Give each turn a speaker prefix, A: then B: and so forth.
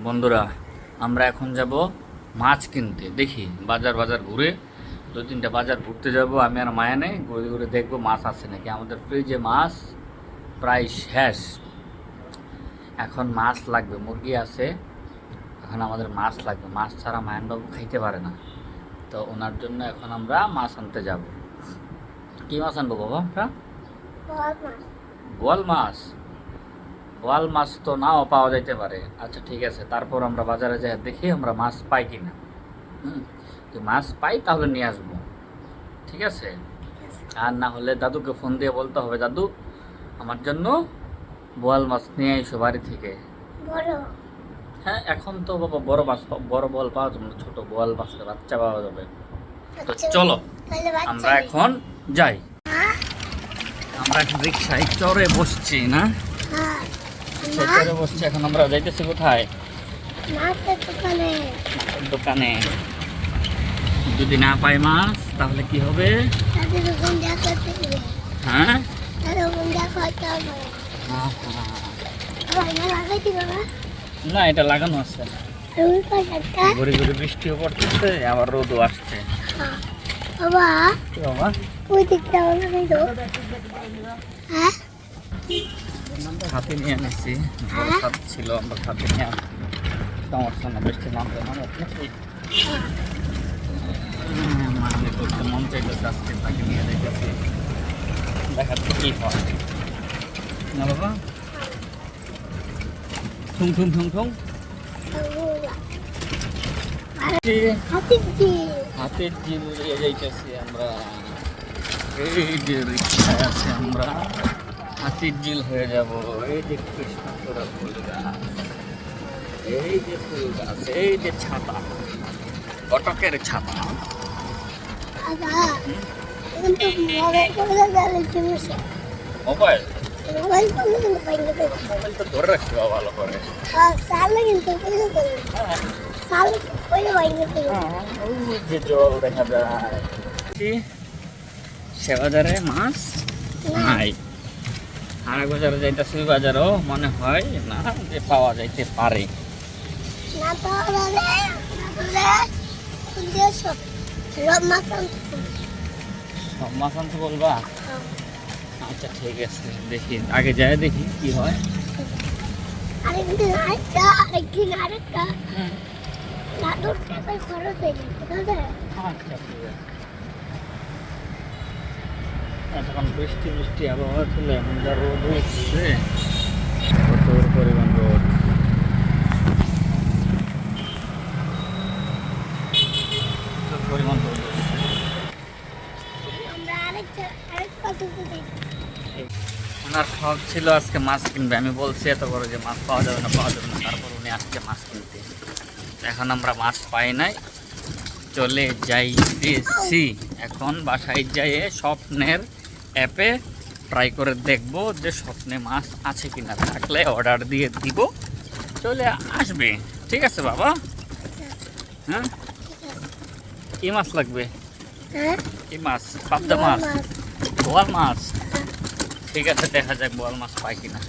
A: বন্ধুরা, আমরা এখন যাব মাছ কিনতে। দেখি বাজার ঘুরে দু তিনটা বাজার ঘুরতে যাব। আমি আর মায়া নেই, ঘুরে ঘুরে দেখবো মাছ আছে নাকি। আমাদের ফ্রিজে মাছ প্রায় শেষ। এখন মাছ লাগবে, মুরগি আছে, এখন আমাদের মাছ লাগবে। মাছ ছাড়া মায়ানবাবু খাইতে পারে না, তো ওনার জন্য এখন আমরা মাছ আনতে যাব। কী মাছ আনবো বাবা? আমরা বোয়াল মাছ। বোয়াল মাছ তো নাও পাওয়া যাইতে পারে। আচ্ছা ঠিক আছে, তারপর আমরা বাজারে যাই দেখি আমরা মাছ পাই কিনা। যদি মাছ পাই তাহলে নিয়ে আসবো, ঠিক আছে? আর না হলে দাদুকে ফোন দিয়ে বলতে হবে, দাদু আমার জন্য বোয়াল মাছ নিয়ে এসো বাড়ি থেকে। হ্যাঁ, এখন তো বাবা বড় মাছ, বড় বোয়াল পাওয়া যাবে না, ছোট বোয়াল মাছের বাচ্চা পাওয়া যাবে। তো চলো আমরা এখন যাই। আমরা এখন রিক্সায় চড়ে বসছি না, চড়ে বসছি। এখন আমরা যাইতেছি কোথায়? দোকানে। যদি না পাই মাছ তাহলে কি হবে? হ্যাঁ, না এটা লাগানো আছে। ঘুরে ঘুরে বৃষ্টিও পড়তেছে, আবার রোদও আসছে। হাতে নিয়ে এনেছি, হাত ছিল, আমরা হাতে নিয়ে সমস্যা না, বৃষ্টি নামবে না। মানে করতে মন চাইতেছে, আজকে তাকে নিয়ে দেখেছি, দেখাচ্ছে কি হয় না বাবা। ঠুং ঠুং ঠুং ঠুং হাতের জিল নিয়ে যাইতেছি আমরা। এই যে রিক্সায় আছে, আমরা হাতির জিল হয়ে যাব। এই যে কৃষ্ণচূড়া ফুল গাছ, এই যে ফুল গাছ, এই যে ছাতা, কটকের ছাতা। মোবাইল তো ধরে রাখতে হবে ভালো করে। যে জল দেখা যায়। সে বাজারে মাছ নাই, আর এক বাজারে যাইতেছি, বাজারও মনে হয় না যে পাওয়া যাইতে পারে। সব মাছ আনতে বলবা? আচ্ছা ঠিক আছে, দেখি আগে যাই, দেখি কি হয়। এখন বৃষ্টি বৃষ্টি আবহাওয়া ছিল, এখন যা রোদ হচ্ছে, প্রচুর পরিমাণ রোদ। ওনার শখ ছিল আজকে মাছ কিনবে। আমি বলছি এত বড় যে মাছ পাওয়া যাবে না, তারপর উনি আসছে মাছ কিনতে। এখন আমরা মাছ পাই নাই, চলে যাইতেছি। এখন বাসায় যাইয়ে স্বপ্নের অ্যাপে ট্রাই করে দেখবো যে স্বপ্নে মাছ আছে কিনা, থাকলে অর্ডার দিয়ে দিব, চলে আসবে। ঠিক আছে বাবা? হ্যাঁ, কি মাছ লাগবে? কি মাছ? পাবদা মাছ, বোয়াল মাছ? ঠিক আছে, দেখা যাক বোয়াল মাছ পাই কিনা।